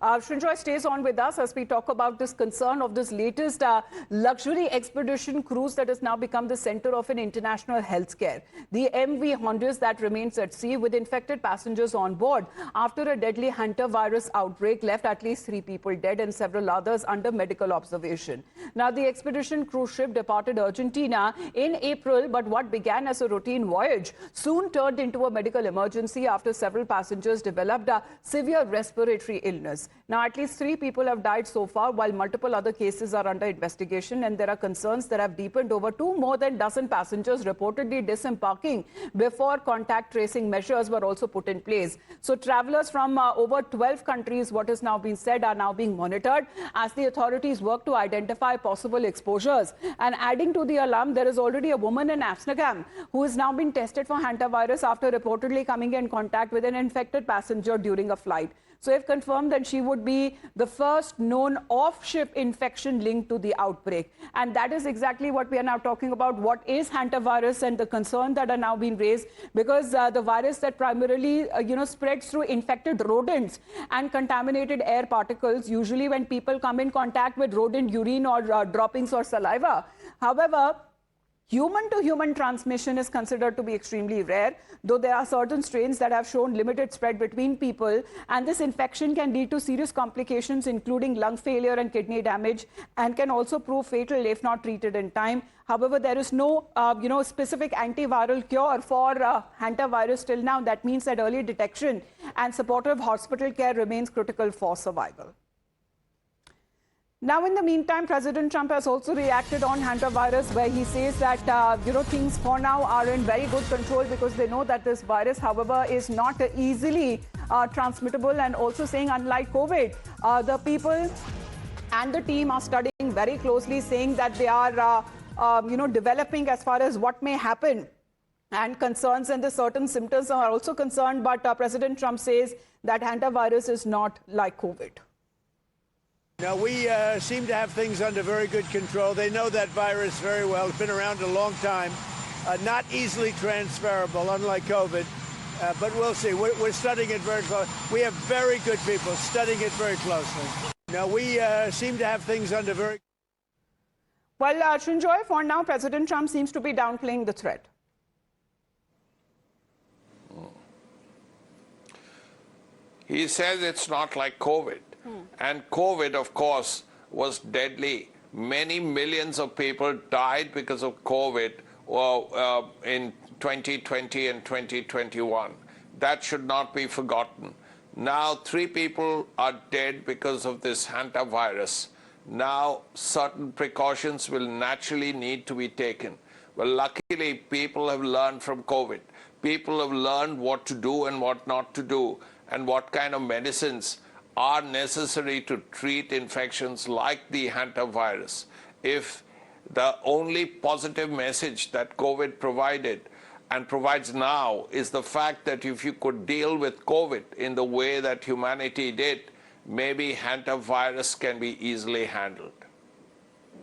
Srinjoy stays on with us as we talk about this concern of this latest luxury expedition cruise that has now become the center of an international health scare. The MV Honduras that remains at sea with infected passengers on board after a deadly Hantavirus outbreak left at least 3 people dead and several others under medical observation. Now, the expedition cruise ship departed Argentina in April, but what began as a routine voyage soon turned into a medical emergency after several passengers developed a severe respiratory illness. Now, at least 3 people have died so far, while multiple other cases are under investigation, and there are concerns that have deepened over more than dozen passengers reportedly disembarking before contact tracing measures were also put in place. So travelers from over 12 countries, what has now been said, are now being monitored as the authorities work to identify possible exposures. And adding to the alarm, there is already a woman in Amsterdam who has now been tested for hantavirus after reportedly coming in contact with an infected passenger during a flight. So if confirmed, then she would be the first known off-ship infection linked to the outbreak. And that is exactly what we are now talking about. What is hantavirus and the concern that are now being raised, because the virus that primarily spreads through infected rodents and contaminated air particles, usually when people come in contact with rodent urine or droppings or saliva. However, human-to-human transmission is considered to be extremely rare, though there are certain strains that have shown limited spread between people, and this infection can lead to serious complications including lung failure and kidney damage, and can also prove fatal if not treated in time. However, there is no specific antiviral cure for hantavirus till now. That means that early detection and supportive hospital care remains critical for survival. Now, in the meantime, President Trump has also reacted on hantavirus, where he says that, things for now are in very good control because they know that this virus, however, is not easily transmittable, and also saying, unlike COVID, the people and the team are studying very closely, saying that they are, developing as far as what may happen. And concerns and the certain symptoms are also concerned, but President Trump says that hantavirus is not like COVID. Now, we seem to have things under very good control. They know that virus very well. It's been around a long time. Not easily transferable, unlike COVID. But we'll see. We're studying it very closely. We have very good people studying it very closely. Now, we seem to have things under very... Well, Srinjoy, for now, President Trump seems to be downplaying the threat. He says it's not like COVID. And COVID, of course, was deadly. Many millions of people died because of COVID in 2020 and 2021. That should not be forgotten. Now, 3 people are dead because of this hantavirus. Now, certain precautions will naturally need to be taken. Well, luckily, people have learned from COVID. People have learned what to do and what not to do, and what kind of medicines are necessary to treat infections like the hantavirus. If the only positive message that COVID provided and provides now is the fact that if you could deal with COVID in the way that humanity did, maybe hantavirus can be easily handled.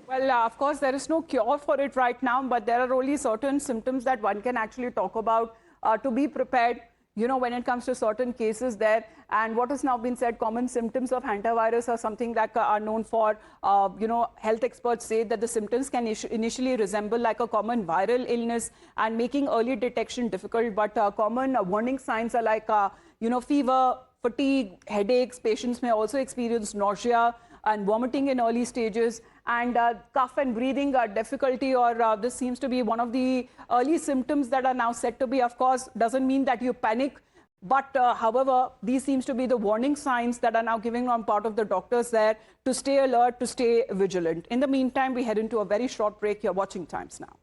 Well, of course, there is no cure for it right now, but there are only certain symptoms that one can actually talk about to be prepared, when it comes to certain cases there. And what has now been said, common symptoms of hantavirus are something that are known for, health experts say that the symptoms can initially resemble like a common viral illness and making early detection difficult. But common warning signs are like, fever, fatigue, headaches. Patients may also experience nausea and vomiting in early stages, and cough and breathing difficulty, or this seems to be one of the early symptoms that are now said to be. Of course, doesn't mean that you panic, but however, these seems to be the warning signs that are now giving on part of the doctors there to stay alert, to stay vigilant. In the meantime, we head into a very short break. You're watching Times Now.